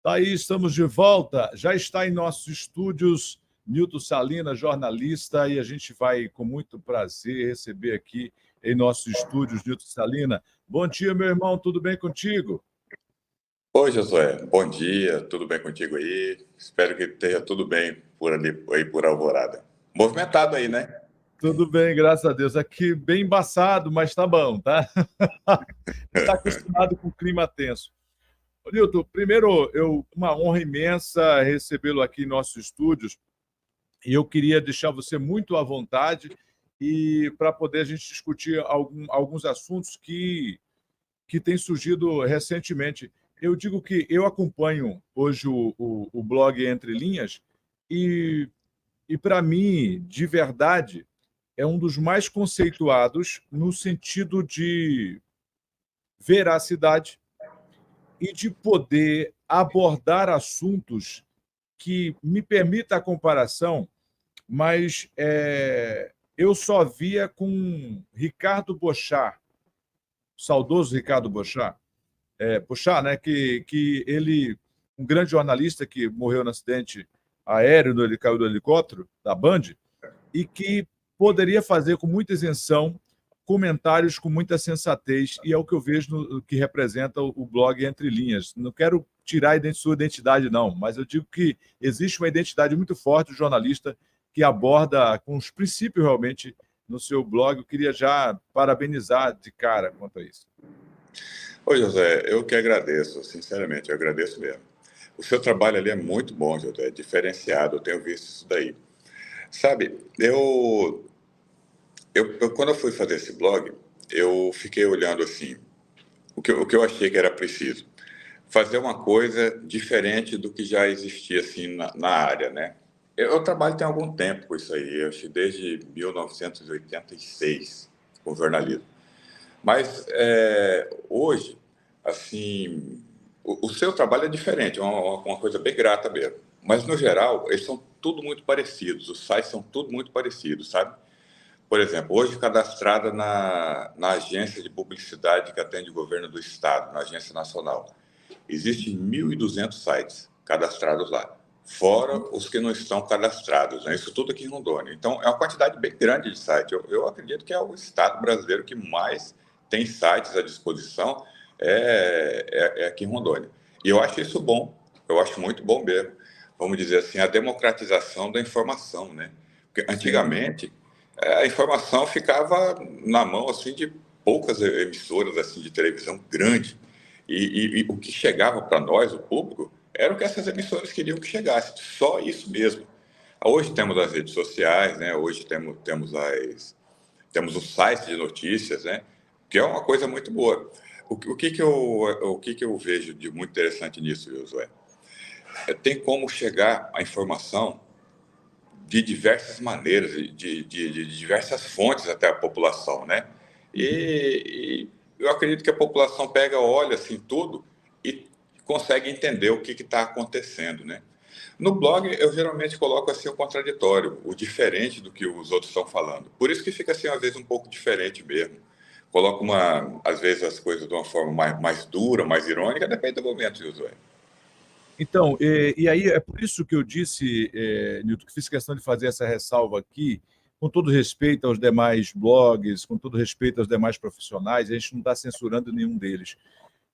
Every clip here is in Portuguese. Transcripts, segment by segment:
Aí estamos de volta. Já está em nossos estúdios Nilton Salina, jornalista, e a gente vai, com muito prazer, receber aqui em nossos estúdios Nilton Salina. Bom dia, meu irmão, tudo bem contigo? Oi, Josué. Bom dia, tudo bem contigo aí? Espero que esteja tudo bem por ali, aí por Alvorada. Movimentado aí, né? Tudo bem, graças a Deus. Aqui bem embaçado, mas tá bom, tá? Está acostumado com o clima tenso. Ô, Nilton, primeiro, uma honra imensa recebê-lo aqui em nossos estúdios. E eu queria deixar você muito à vontade e para poder a gente discutir alguns assuntos que têm surgido recentemente. Eu digo que eu acompanho hoje o blog Entre Linhas e, e para mim, de verdade, é um dos mais conceituados no sentido de veracidade e de poder abordar assuntos que me permita a comparação, mas eu só via com Ricardo Boechat, saudoso Ricardo Boechat, Boechat, né, que ele, um grande jornalista que morreu no acidente aéreo, ele caiu do helicóptero da Band, e que poderia fazer com muita isenção comentários com muita sensatez, e é o que eu vejo no que representa o blog Entre Linhas. Não quero tirar a sua identidade, não, mas eu digo que existe uma identidade muito forte do jornalista que aborda com os princípios realmente no seu blog. Eu queria já parabenizar de cara quanto a isso. Oi, José, eu que agradeço, sinceramente, eu agradeço mesmo. O seu trabalho ali é muito bom, José, é diferenciado, eu tenho visto isso daí. Sabe, quando eu fui fazer esse blog, eu fiquei olhando assim, o que eu achei que era preciso. Fazer uma coisa diferente do que já existia assim na área, né? Eu trabalho tem algum tempo com isso aí, eu acho que desde 1986 com jornalismo. Mas hoje, assim, o seu trabalho é diferente, é uma coisa bem grata mesmo. Mas no geral, eles são tudo muito parecidos, os sites são tudo muito parecidos, sabe? Por exemplo, hoje cadastrada na agência de publicidade que atende o governo do estado, na agência nacional. Existem 1.200 sites cadastrados lá, fora os que não estão cadastrados, né? Isso tudo aqui em Rondônia. Então, é uma quantidade bem grande de sites. Eu acredito que é o estado brasileiro que mais tem sites à disposição, é aqui em Rondônia. E eu acho isso bom, eu acho muito bom mesmo. Vamos dizer assim, a democratização da informação, né? Porque antigamente a informação ficava na mão assim de poucas emissoras assim de televisão grande. E o que chegava para nós, o público, era o que essas emissoras queriam que chegasse, só isso mesmo. Hoje temos as redes sociais, né? Hoje temos os sites de notícias, né? Que é uma coisa muito boa. O que que eu vejo de muito interessante nisso, Josué? Tem como chegar a informação de diversas maneiras, de diversas fontes até a população, né? E eu acredito que a população pega, olha assim tudo e consegue entender o que está acontecendo, né? No blog eu geralmente coloco assim o contraditório, o diferente do que os outros estão falando. Por isso que fica assim às vezes um pouco diferente mesmo. Coloco às vezes as coisas de uma forma mais dura, mais irônica, depende do momento, Josué. Então, e aí é por isso que eu disse, Nilton, que fiz questão de fazer essa ressalva aqui, com todo respeito aos demais blogs, com todo respeito aos demais profissionais, a gente não está censurando nenhum deles.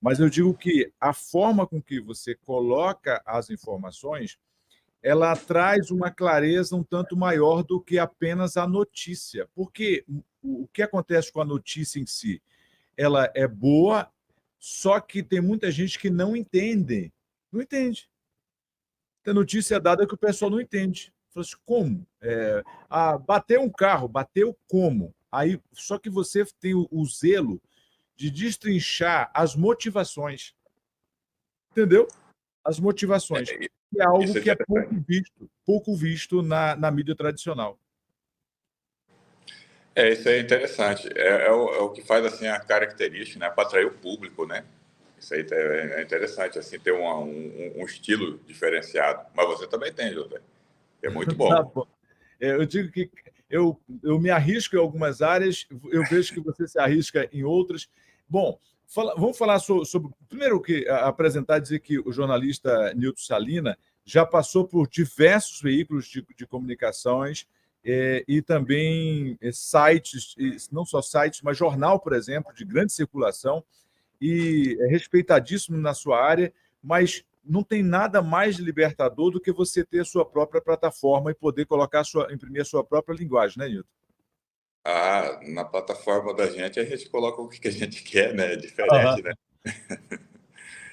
Mas eu digo que a forma com que você coloca as informações, ela traz uma clareza um tanto maior do que apenas a notícia. Porque o que acontece com a notícia em si? Ela é boa, só que tem muita gente que não entende. Não entende. A notícia é dada que o pessoal não entende. Fala assim, como? Bateu um carro, bateu como? Aí, só que você tem o zelo de destrinchar as motivações. Entendeu? As motivações. Que é algo Isso é que é interessante. pouco visto na mídia tradicional. Isso é interessante. É o que faz assim a característica, né, para atrair o público, né? Isso aí é interessante, assim, ter um estilo diferenciado. Mas você também tem, José. É muito Tá bom. bom. Eu digo que eu me arrisco em algumas áreas, eu vejo que você se arrisca em outras. Bom, Vamos falar sobre primeiro, que apresentar, dizer que o jornalista Nilton Salina já passou por diversos veículos de comunicações e também sites, não só sites, mas jornal, por exemplo, de grande circulação, e é respeitadíssimo na sua área, mas não tem nada mais libertador do que você ter a sua própria plataforma e poder imprimir a sua própria linguagem, né, Nilton? Na plataforma da gente, a gente coloca o que a gente quer, né? É Aham. diferente, né?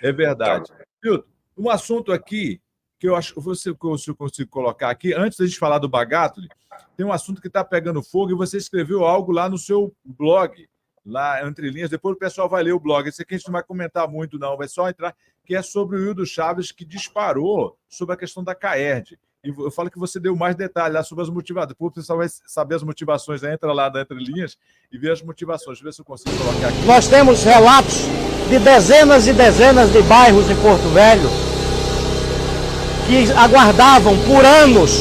É Tá. verdade. Nilton, um assunto aqui que eu acho que você consigo colocar aqui, antes da gente falar do Bagatli, tem um assunto que está pegando fogo e você escreveu algo lá no seu blog, lá entre linhas. Depois o pessoal vai ler o blog. Esse aqui a gente não vai comentar muito, não, vai só entrar, que é sobre o Hildo Chaves, que disparou sobre a questão da CAERD. E eu falo que você deu mais detalhes lá sobre as motivações. Depois o pessoal vai saber as motivações, né? Entra lá da Entre Linhas e vê as motivações. Deixa eu ver se eu consigo colocar aqui. Nós temos relatos de dezenas e dezenas de bairros em Porto Velho que aguardavam por anos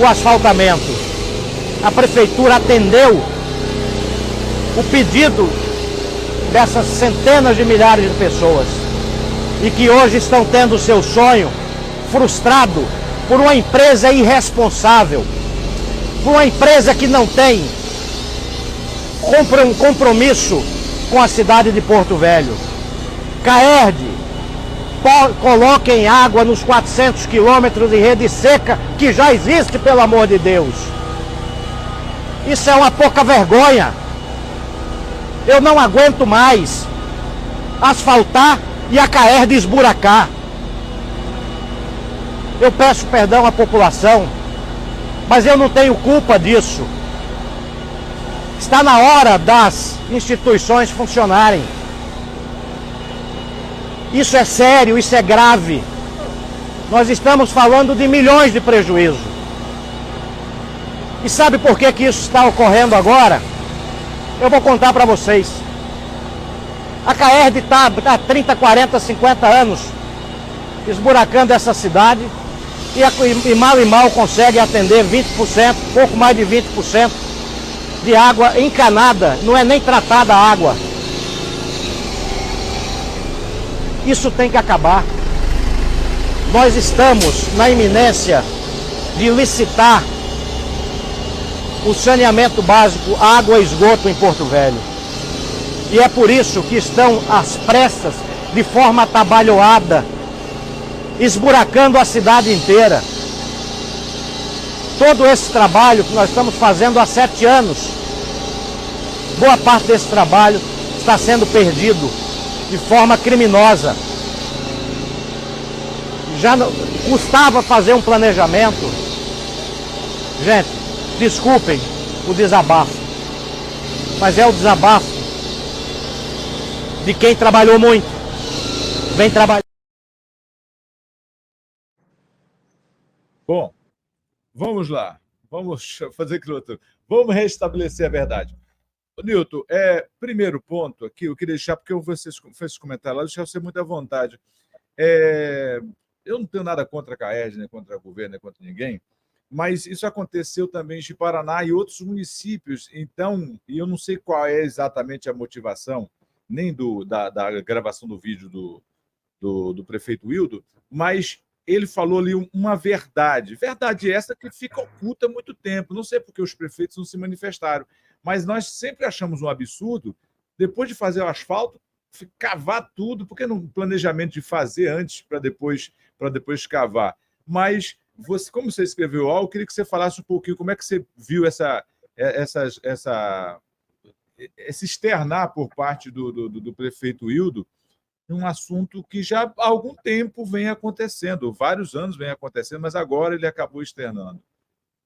o asfaltamento. A prefeitura atendeu o pedido dessas centenas de milhares de pessoas e que hoje estão tendo seu sonho frustrado por uma empresa irresponsável, por uma empresa que não tem um compromisso com a cidade de Porto Velho. CAERD, coloquem água nos 400 quilômetros de rede seca que já existe, pelo amor de Deus. Isso é uma pouca vergonha. Eu não aguento mais asfaltar e a CAERD esburacar. Eu peço perdão à população, mas eu não tenho culpa disso. Está na hora das instituições funcionarem. Isso é sério, isso é grave. Nós estamos falando de milhões de prejuízo. E sabe por que isso está ocorrendo agora? Eu vou contar para vocês. A CAERD está há 30, 40, 50 anos esburacando essa cidade e mal consegue atender 20%, pouco mais de 20% de água encanada, não é nem tratada a água. Isso tem que acabar. Nós estamos na iminência de licitar o saneamento básico, água e esgoto em Porto Velho. E é por isso que estão às pressas, de forma atabalhoada, esburacando a cidade inteira. Todo esse trabalho que nós estamos fazendo há 7 anos, boa parte desse trabalho está sendo perdido de forma criminosa. Já custava fazer um planejamento. Gente, desculpem o desabafo, mas é o desabafo de quem trabalhou muito, vem trabalhando. Bom, vamos lá. Vamos fazer aquilo outro. Vamos restabelecer a verdade. Nilton, primeiro ponto aqui, eu queria deixar, porque você fez esse comentário lá, deixar você muito à vontade. Eu não tenho nada contra a CAERD, nem contra o governo, nem contra ninguém, mas isso aconteceu também em Paraná e outros municípios. Então, e eu não sei qual é exatamente a motivação, nem da gravação do vídeo do prefeito Hildo, mas ele falou ali uma verdade. Verdade essa que fica oculta há muito tempo. Não sei porque os prefeitos não se manifestaram, mas nós sempre achamos um absurdo, depois de fazer o asfalto, cavar tudo, porque no planejamento de fazer antes para depois cavar. Mas você, como você escreveu algo, eu queria que você falasse um pouquinho como é que você viu esse externar por parte do prefeito Hildo um assunto que já há algum tempo vem acontecendo, vários anos vem acontecendo, mas agora ele acabou externando.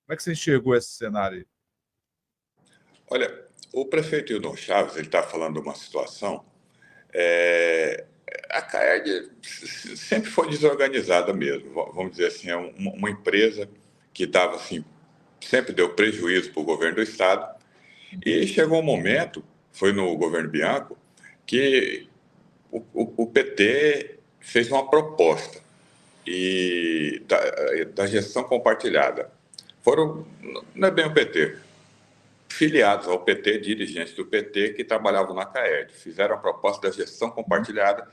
Como é que você enxergou esse cenário aí? Olha, o prefeito Hildo Chaves está falando de uma situação. A CAERD sempre foi desorganizada mesmo, vamos dizer assim, é uma empresa que estava assim, sempre deu prejuízo para o governo do estado, e chegou um momento, foi no governo Bianco, que o PT fez uma proposta da gestão compartilhada. Não é bem o PT, filiados ao PT, dirigentes do PT que trabalhavam na CAERD. Fizeram a proposta da gestão compartilhada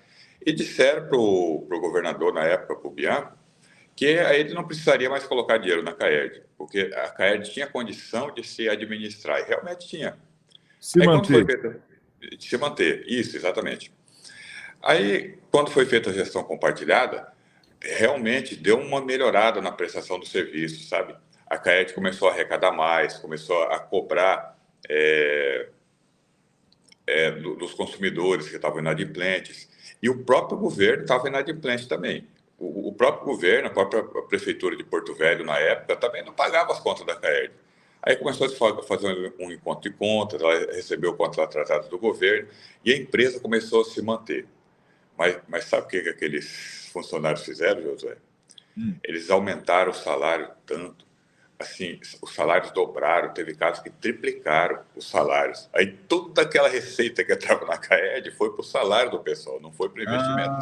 e disseram para o governador, na época, para o Bianco, que ele não precisaria mais colocar dinheiro na CAERD, porque a CAERD tinha condição de se administrar, e realmente tinha. Se manter. Se manter, isso, exatamente. Aí, quando foi feita a gestão compartilhada, realmente deu uma melhorada na prestação do serviço, sabe? A CAERD começou a arrecadar mais, começou a cobrar dos consumidores que estavam inadimplentes, e o próprio governo estava inadimplente também. O próprio governo, a própria prefeitura de Porto Velho, na época, também não pagava as contas da CAERD. Aí começou a fazer um encontro de contas, ela recebeu contas atrasadas do governo, e a empresa começou a se manter. Mas sabe o que aqueles funcionários fizeram, Josué? Eles aumentaram o salário tanto, assim, os salários dobraram, teve casos que triplicaram os salários. Aí toda aquela receita que estava na CAERD foi para o salário do pessoal, não foi para o investimento.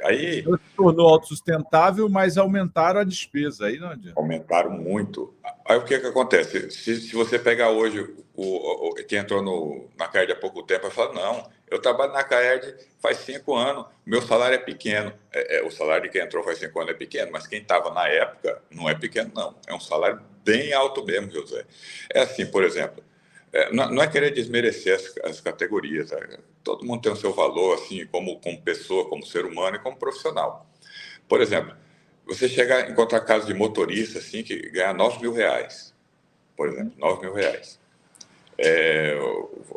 Aí se tornou autossustentável, mas aumentaram a despesa. Aí não adianta. Aumentaram muito. Aí o que acontece? Se você pegar hoje quem entrou na CAERD há pouco tempo, vai falar, não, eu trabalho na CAERD faz 5 anos, meu salário é pequeno. O salário de quem entrou faz 5 anos é pequeno, mas quem estava na época não é pequeno, não. É um salário bem alto mesmo, José. É assim, por exemplo, não é querer desmerecer as categorias. Tá? Todo mundo tem o seu valor, assim, como pessoa, como ser humano e como profissional. Por exemplo, você chega a encontrar casos de motorista assim, que ganha R$9.000, por exemplo, R$9.000.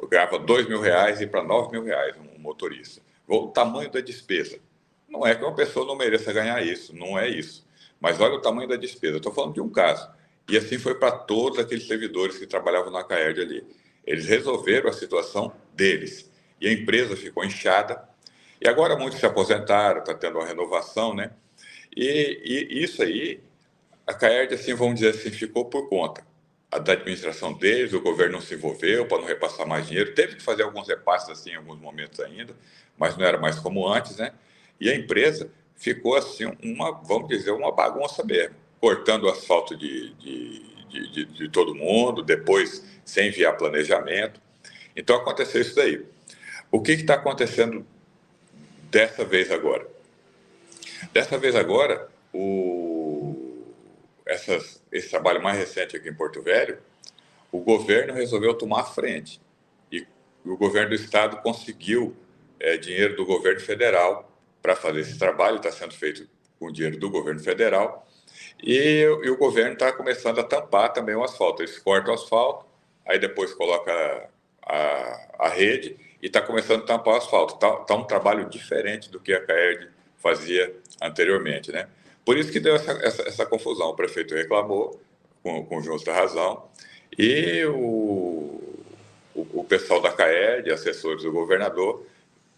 Ganhava R$2.000 e para R$9.000 um motorista. O tamanho da despesa. Não é que uma pessoa não mereça ganhar isso, não é isso. Mas olha o tamanho da despesa. Estou falando de um caso. E assim foi para todos aqueles servidores que trabalhavam na CAERD ali. Eles resolveram a situação deles. E a empresa ficou inchada. E agora muitos se aposentaram, está tendo uma renovação, né? E isso aí, a CAERD, assim, vamos dizer assim, ficou por conta da administração deles, o governo não se envolveu para não repassar mais dinheiro, teve que fazer alguns repasses assim em alguns momentos ainda, mas não era mais como antes, né? E a empresa ficou assim, vamos dizer, uma bagunça mesmo, cortando o asfalto de todo mundo, depois sem enviar planejamento. Então aconteceu isso daí. O que está acontecendo dessa vez agora? Dessa vez agora, esse trabalho mais recente aqui em Porto Velho, o governo resolveu tomar a frente. E o governo do estado conseguiu dinheiro do governo federal para fazer esse trabalho, está sendo feito com dinheiro do governo federal. E o governo está começando a tampar também o asfalto. Eles cortam o asfalto, aí depois coloca a rede e está começando a tampar o asfalto. Tá um trabalho diferente do que a CAERD fazia anteriormente, né? Por isso que deu essa confusão. O prefeito reclamou, com justa razão, e o pessoal da CAERD, assessores do governador,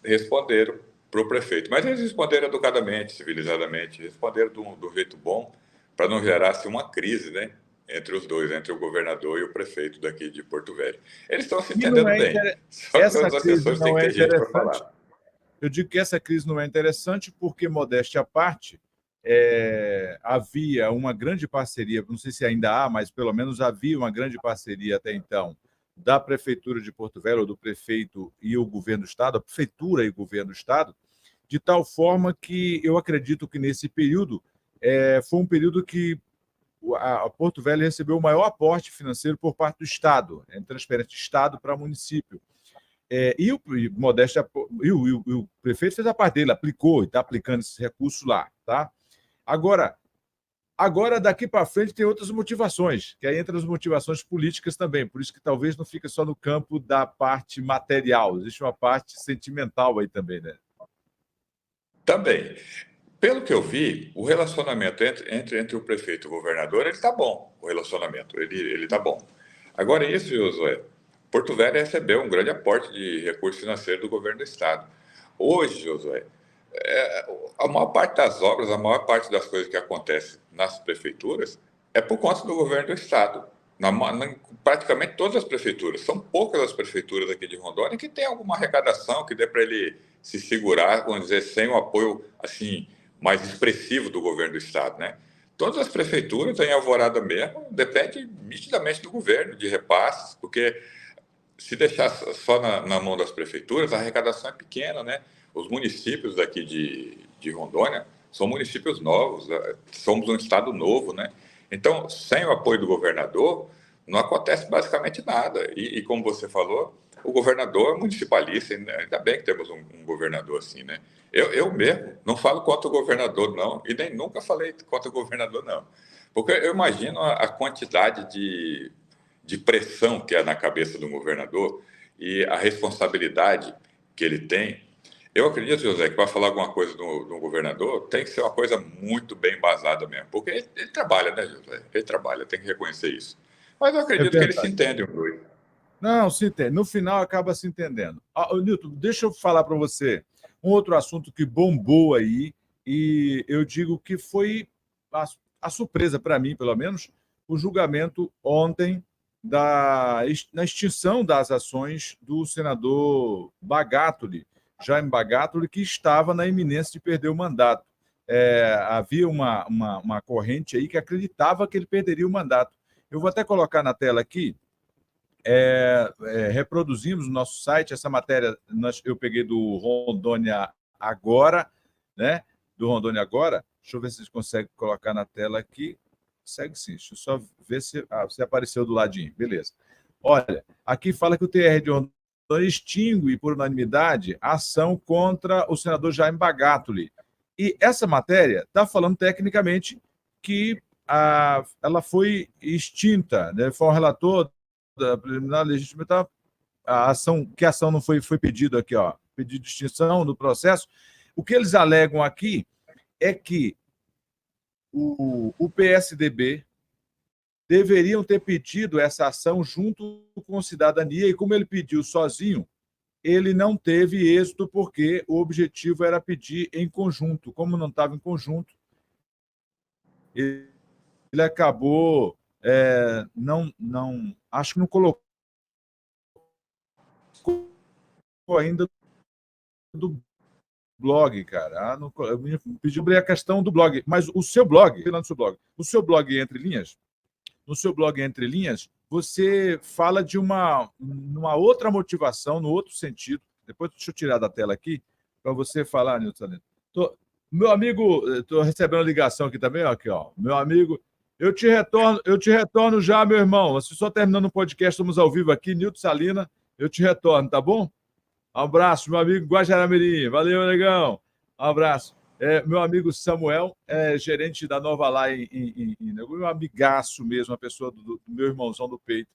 responderam para o prefeito. Mas eles responderam educadamente, civilizadamente, responderam do jeito bom, para não gerar-se uma crise, né, entre os dois, entre o governador e o prefeito daqui de Porto Velho. Eles estão se entendendo bem. Só que os assessores têm que ter gente para falar. Eu digo que essa crise não é interessante porque, modéstia à parte, havia uma grande parceria, não sei se ainda há, mas pelo menos havia uma grande parceria até então, da Prefeitura de Porto Velho, ou do prefeito e o governo do Estado, a Prefeitura e o governo do Estado, de tal forma que eu acredito que nesse período foi um período que a Porto Velho recebeu o maior aporte financeiro por parte do Estado, transferência de Estado para município. E o prefeito fez a parte dele, aplicou e está aplicando esses recursos lá. Tá? Agora, daqui para frente, tem outras motivações, que aí entram as motivações políticas também, por isso que talvez não fica só no campo da parte material, existe uma parte sentimental aí também, né? Também. Pelo que eu vi, o relacionamento entre o prefeito e o governador, ele está bom, o relacionamento, ele está bom. Agora, isso, Josué, Porto Velho recebeu um grande aporte de recurso financeiro do governo do Estado. Hoje, Josué, a maior parte das obras, a maior parte das coisas que acontecem nas prefeituras é por conta do governo do Estado. Praticamente todas as prefeituras. São poucas as prefeituras aqui de Rondônia que têm alguma arrecadação que dê para ele se segurar, vamos dizer, sem o apoio assim, mais expressivo do governo do Estado, né? Todas as prefeituras, em Alvorada mesmo, depende nitidamente do governo, de repasses, porque se deixar só na mão das prefeituras, a arrecadação é pequena, né? Os municípios daqui de Rondônia são municípios novos, somos um estado novo, né? Então, sem o apoio do governador, não acontece basicamente nada. E como você falou, o governador é municipalista, ainda bem que temos um governador assim, né? Eu mesmo não falo contra o governador, não, e nem nunca falei contra o governador, não. Porque eu imagino a quantidade de pressão que é na cabeça do governador e a responsabilidade que ele tem. Eu acredito, José, que para falar alguma coisa do governador tem que ser uma coisa muito bem embasada mesmo, porque ele trabalha, né, José? Ele trabalha, tem que reconhecer isso. Mas eu acredito que eles se entendem os dois. Não, se entende. No final acaba se entendendo. Nilton, deixa eu falar para você um outro assunto que bombou aí, e eu digo que foi a surpresa para mim, pelo menos, o julgamento ontem na extinção das ações do senador Bagatoli, Jaime Bagatoli, que estava na iminência de perder o mandato. Havia uma corrente aí que acreditava que ele perderia o mandato. Eu vou até colocar na tela aqui. Reproduzimos no nosso site essa matéria. Eu peguei do Rondônia Agora, né? Do Rondônia Agora. Deixa eu ver se vocês conseguem colocar na tela aqui. Segue sim. Deixa eu só ver se apareceu do ladinho. Beleza. Olha, aqui fala que o TR de Rondônia extingue, por unanimidade, a ação contra o senador Jaime Bagatoli. E essa matéria está falando tecnicamente que ela foi extinta, né? Foi um relator da preliminar legítima, a ação não foi pedido aqui, ó, pedido de extinção do processo. O que eles alegam aqui é que o PSDB deveriam ter pedido essa ação junto com a cidadania, e como ele pediu sozinho, ele não teve êxito, porque o objetivo era pedir em conjunto. Como não estava em conjunto, ele acabou acho que não colocou ainda do blog, cara. Me pediu a questão do blog, mas o seu blog, no seu blog Entre Linhas, você fala de uma outra motivação, no outro sentido. Depois deixa eu tirar da tela aqui para você falar, Nilton Salino. Meu amigo, estou recebendo ligação aqui também, aqui, ó. Meu amigo, eu te retorno já, meu irmão. Você só terminando o podcast, estamos ao vivo aqui, Nilton Salino, eu te retorno, tá bom? Um abraço, meu amigo Guajará-Mirim. Valeu, negão. Um abraço. Meu amigo Samuel, gerente da Nova Lá meu amigaço mesmo, uma pessoa do meu irmãozão do peito.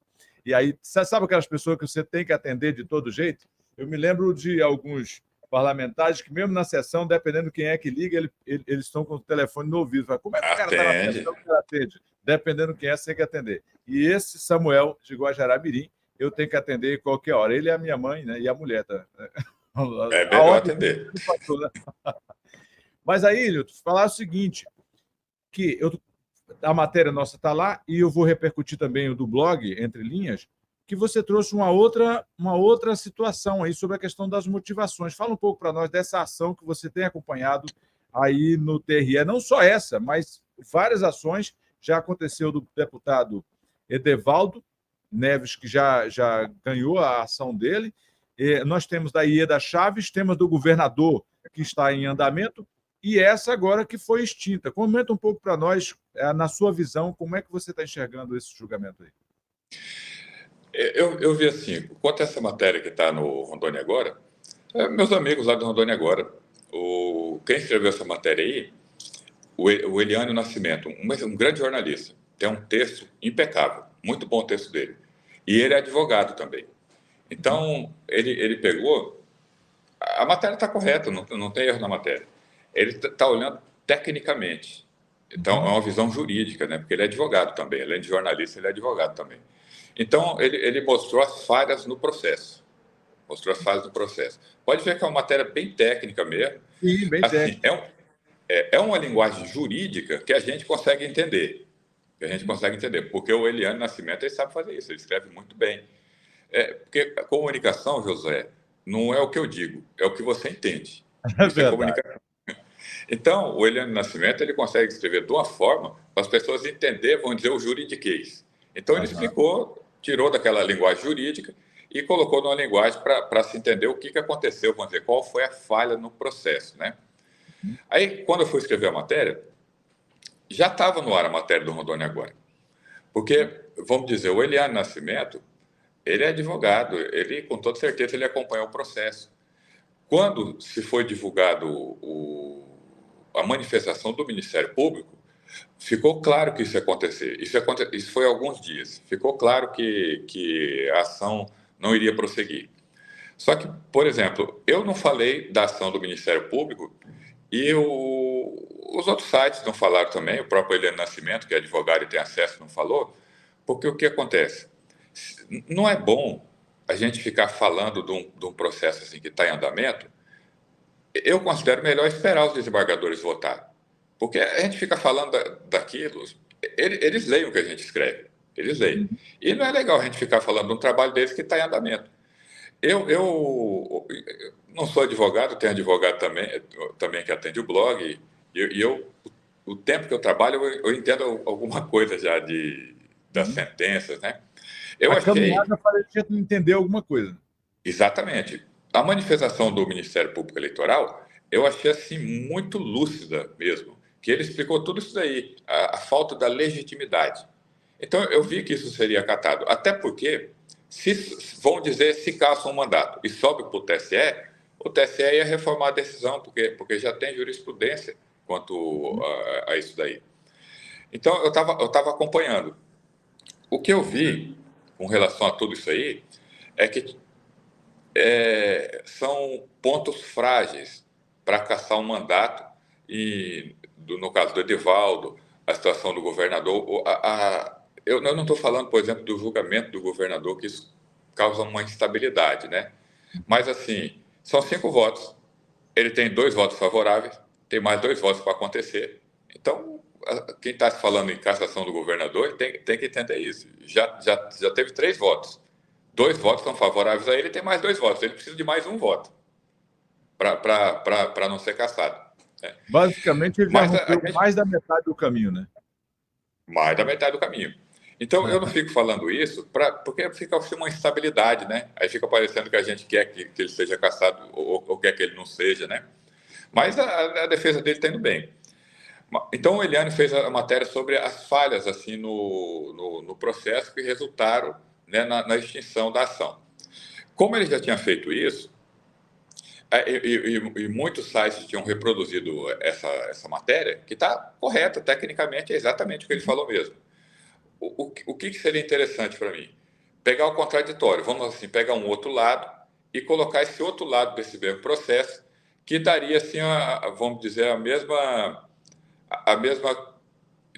E aí, sabe aquelas pessoas que você tem que atender de todo jeito? Eu me lembro de alguns parlamentares que, mesmo na sessão, dependendo de quem é que liga, eles estão com o telefone no ouvido. Fala, como é que o cara está na sessão que ele atende? Dependendo de quem é, você tem que atender. E esse Samuel de Guajará-Mirim, eu tenho que atender em qualquer hora. Ele é a minha mãe, né? E a mulher. Tá? É melhor atender. Mas aí, Nilton, falar o seguinte, que a matéria nossa está lá, e eu vou repercutir também o do blog, Entre Linhas, que você trouxe uma outra situação aí sobre a questão das motivações. Fala um pouco para nós dessa ação que você tem acompanhado aí no TRE. Não só essa, mas várias ações. Já aconteceu do deputado Edevaldo Neves, que já ganhou a ação dele. Nós temos da Ieda Chaves, temos do governador, que está em andamento, e essa agora que foi extinta. Comenta um pouco para nós, na sua visão, como é que você está enxergando esse julgamento aí? Eu vi assim, quanto a essa matéria que está no Rondônia Agora, meus amigos lá do Rondônia Agora, quem escreveu essa matéria aí, o Eliânio Nascimento, um grande jornalista, tem um texto impecável, muito bom o texto dele. E ele é advogado também. Então, ele pegou... A matéria está correta, não tem erro na matéria. Ele está olhando tecnicamente. Então, é uma visão jurídica, né? Porque ele é advogado também. Além de jornalista, ele é advogado também. Então, ele mostrou as falhas no processo. Pode ver que é uma matéria bem técnica mesmo. Sim, bem técnica. É uma linguagem jurídica que a gente consegue entender. Porque o Eliânio Nascimento, ele sabe fazer isso, ele escreve muito bem. Porque a comunicação, José, não é o que eu digo, é o que você entende. É verdade. Então, o Eliane Nascimento ele consegue escrever de uma forma para as pessoas entenderem, vamos dizer, o juridiquês. Então, ele explicou, tirou daquela linguagem jurídica e colocou numa linguagem para se entender o que aconteceu, vamos dizer, qual foi a falha no processo, né? Aí, quando eu fui escrever a matéria, já estava no ar a matéria do Rondônia Agora. Porque, vamos dizer, o Eliane Nascimento, ele é advogado, ele, com toda certeza, ele acompanhou o processo. Quando se foi divulgado a manifestação do Ministério Público, ficou claro que isso ia acontecer. Isso foi há alguns dias. Ficou claro que a ação não iria prosseguir. Só que, por exemplo, eu não falei da ação do Ministério Público e os outros sites não falaram também, o próprio Eliane Nascimento, que é advogado e tem acesso, não falou, porque o que acontece? Não é bom a gente ficar falando de um processo assim que está em andamento. Eu considero melhor esperar os desembargadores votarem, porque a gente fica falando daquilo, eles leem o que a gente escreve, eles leem. E não é legal a gente ficar falando de um trabalho deles que está em andamento. Eu não sou advogado, tenho advogado também que atende o blog, e o tempo que eu trabalho, eu entendo alguma coisa já das sentenças, né? A caminhada para a gente entender alguma coisa. Exatamente. A manifestação do Ministério Público Eleitoral, eu achei assim muito lúcida mesmo, que ele explicou tudo isso daí, a falta da legitimidade. Então, eu vi que isso seria acatado, até porque, vão dizer, se caça um mandato e sobe para o TSE ia reformar a decisão, porque já tem jurisprudência quanto a isso daí. Então, eu estava acompanhando. O que eu vi com relação a tudo isso aí é que são pontos frágeis para caçar um mandato, e no caso do Edivaldo, a situação do governador, eu não estou falando, por exemplo, do julgamento do governador, que isso causa uma instabilidade, né? Mas, assim, são 5 votos, ele tem 2 votos favoráveis, tem mais 2 votos para acontecer. Então, quem está falando em cassação do governador tem que entender isso. Já teve 3 votos. 2 votos são favoráveis a ele, tem mais 2 votos. Ele precisa de mais 1 voto para não ser cassado. Né? Basicamente, ele já rompeu mais da metade do caminho, né? Mais da metade do caminho. Então, eu não fico falando isso porque fica uma instabilidade, né? Aí fica parecendo que a gente quer que ele seja cassado ou quer que ele não seja, né? Mas a defesa dele está indo bem. Então, o Eliane fez a matéria sobre as falhas assim no processo que resultaram, né, na extinção da ação. Como ele já tinha feito isso, e muitos sites tinham reproduzido essa matéria, que está correta, tecnicamente é exatamente o que ele falou mesmo. O que seria interessante para mim? Pegar o contraditório, vamos assim, pegar um outro lado e colocar esse outro lado desse mesmo processo, que daria, assim, vamos dizer, a mesma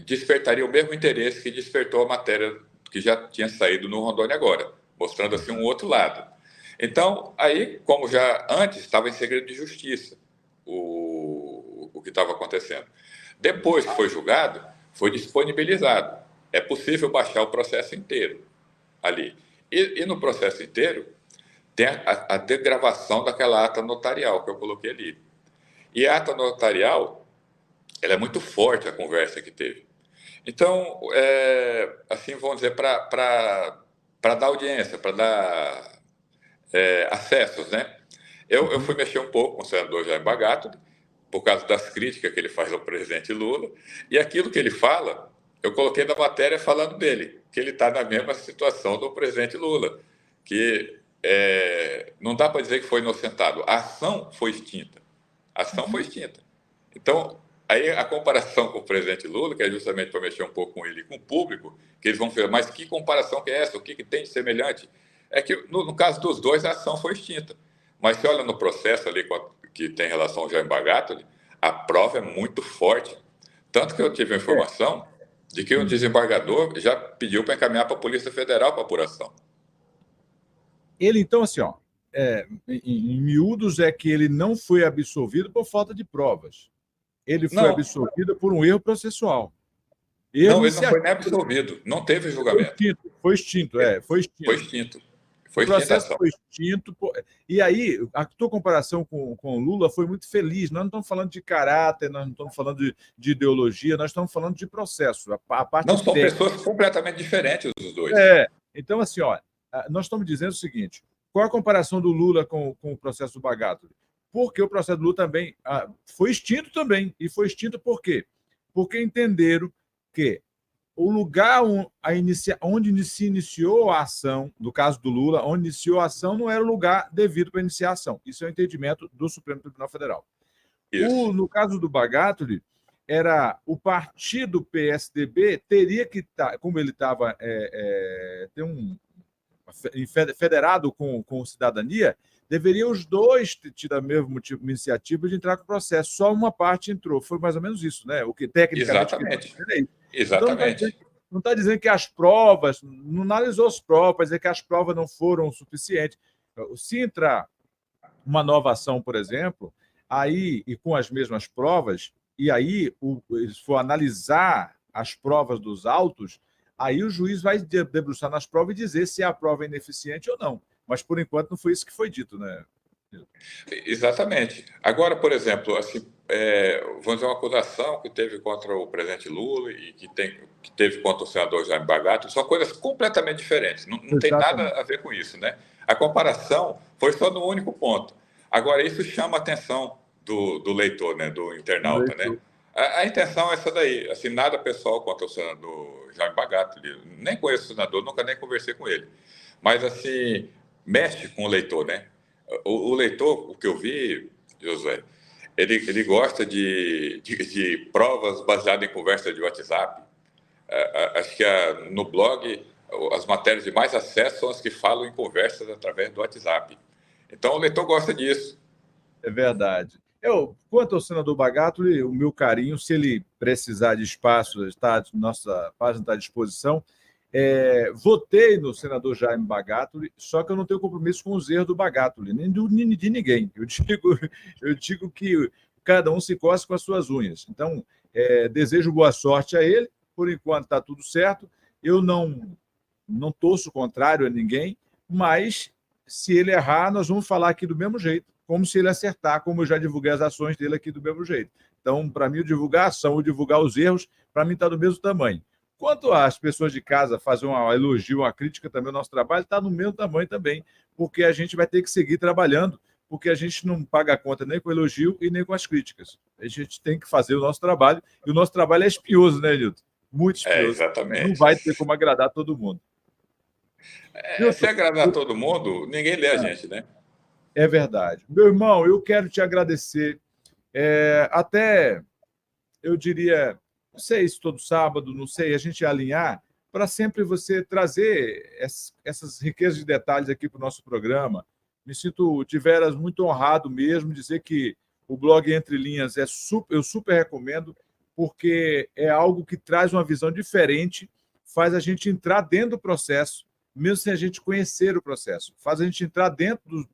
despertaria o mesmo interesse que despertou a matéria que já tinha saído no Rondônia Agora, mostrando assim um outro lado. Então, aí, como já antes estava em segredo de justiça o que estava acontecendo. Depois que foi julgado, foi disponibilizado. É possível baixar o processo inteiro ali. E no processo inteiro tem a degravação daquela ata notarial que eu coloquei ali. E a ata notarial, ela é muito forte, a conversa que teve. Então, assim, vamos dizer, para dar audiência, para dar acessos, né? Eu fui mexer um pouco com o senador Jair Bagatoli, por causa das críticas que ele faz ao presidente Lula, e aquilo que ele fala, eu coloquei na matéria falando dele, que ele está na mesma situação do presidente Lula, que não dá para dizer que foi inocentado. A ação foi extinta. A ação foi extinta. Então, aí a comparação com o presidente Lula, que é justamente para mexer um pouco com ele e com o público, que eles vão falar, mas que comparação que é essa? O que tem de semelhante? É que, no caso dos dois, a ação foi extinta. Mas se olha no processo ali que tem relação ao Jair Bagatoli, a prova é muito forte. Tanto que eu tive a informação de que o desembargador já pediu para encaminhar para a Polícia Federal para apuração. Ele, então, assim, ó, em miúdos, é que ele não foi absolvido por falta de provas. Ele foi absolvido por um erro processual. Ele não foi nem absolvido. Não teve julgamento. Foi extinto. Foi extinto. Foi O processo extinção. foi extinto. E aí, a tua comparação com o Lula foi muito feliz. Nós não estamos falando de caráter, nós não estamos falando de ideologia, nós estamos falando de processo. A parte Não são técnica. pessoas completamente diferentes os dois. Então, assim, ó, nós estamos dizendo o seguinte: qual a comparação do Lula com o processo do Bagatro? Porque o processo do Lula também foi extinto também. E foi extinto por quê? Porque entenderam que o lugar onde se iniciou a ação, no caso do Lula, onde iniciou a ação não era o lugar devido para iniciar a ação. Isso é o entendimento do Supremo Tribunal Federal. No caso do Bagatro, era o partido PSDB teria que estar, como ele estava federado com Cidadania, deveriam os dois ter tido a mesma iniciativa de entrar com o processo. Só uma parte entrou. Foi mais ou menos isso, né? O que tecnicamente... Exatamente. Então, não está dizendo que as provas, não analisou as provas, para dizer que as provas não foram suficientes. Se entrar uma nova ação, por exemplo, aí, e com as mesmas provas, e aí se for analisar as provas dos autos, aí o juiz vai debruçar nas provas e dizer se a prova é ineficiente ou não. Mas, por enquanto, não foi isso que foi dito, né? Exatamente. Agora, por exemplo, assim, vamos dizer, uma acusação que teve contra o presidente Lula e que teve contra o senador Jaime Bagatro, são coisas completamente diferentes. Não tem nada a ver com isso, né? A comparação foi só no único ponto. Agora, isso chama a atenção do leitor, né? Do internauta, né? A intenção é essa daí. Assim, nada pessoal contra o senador Jaime Bagatro. Nem conheço o senador, nunca nem conversei com ele. Mas, assim, mexe com o leitor, né? O leitor, o que eu vi, Josué, ele gosta de provas baseadas em conversa de WhatsApp. Acho que no blog, as matérias de mais acesso são as que falam em conversas através do WhatsApp. Então, o leitor gosta disso. É verdade. Quanto ao senador Bagatro, o meu carinho, se ele precisar de espaço, nossa página está à disposição. Votei no senador Jaime Bagatro, só que eu não tenho compromisso com os erros do Bagatro, nem de ninguém. Eu digo que cada um se coça com as suas unhas. Então, desejo boa sorte a ele. Por enquanto está tudo certo. Eu não torço contrário a ninguém, mas se ele errar, nós vamos falar aqui do mesmo jeito, como se ele acertar, como eu já divulguei as ações dele aqui do mesmo jeito. Então, para mim, divulgar a ação ou divulgar os erros, para mim está do mesmo tamanho. Quanto às pessoas de casa fazer um elogio, uma crítica também ao nosso trabalho, está no mesmo tamanho também, porque a gente vai ter que seguir trabalhando, porque a gente não paga a conta nem com o elogio e nem com as críticas. A gente tem que fazer o nosso trabalho, e o nosso trabalho é espinhoso, né, Nilton? Muito espinhoso. Exatamente. Não vai ter como agradar todo mundo. Se agradar todo mundo, ninguém lê a gente, né? É verdade. Meu irmão, eu quero te agradecer. Até, eu diria... Não sei se todo sábado, não sei, a gente alinhar para sempre você trazer essas riquezas de detalhes aqui para o nosso programa. Me sinto de veras muito honrado mesmo, dizer que o blog Entre Linhas eu super recomendo, porque é algo que traz uma visão diferente, faz a gente entrar dentro do processo, mesmo sem a gente conhecer o processo. Faz a gente entrar dentro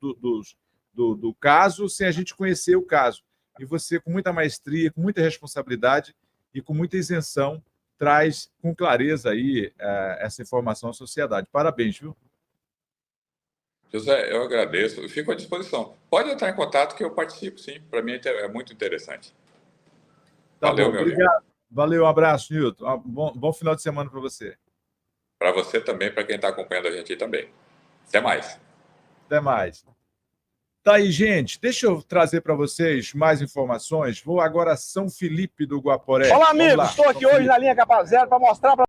do caso sem a gente conhecer o caso. E você, com muita maestria, com muita responsabilidade, e com muita isenção, traz com clareza aí essa informação à sociedade. Parabéns, viu? José, eu agradeço. Eu fico à disposição. Pode entrar em contato que eu participo, sim. Para mim é muito interessante. Valeu, meu obrigado. Amigo. Valeu, um abraço, Nilton. Bom final de semana para você. Para você também, para quem está acompanhando a gente aí também. Até mais. Até mais. Tá aí, gente. Deixa eu trazer para vocês mais informações. Vou agora a São Felipe do Guaporé. Olá, amigos. Estou aqui hoje na linha Capa Zero para mostrar para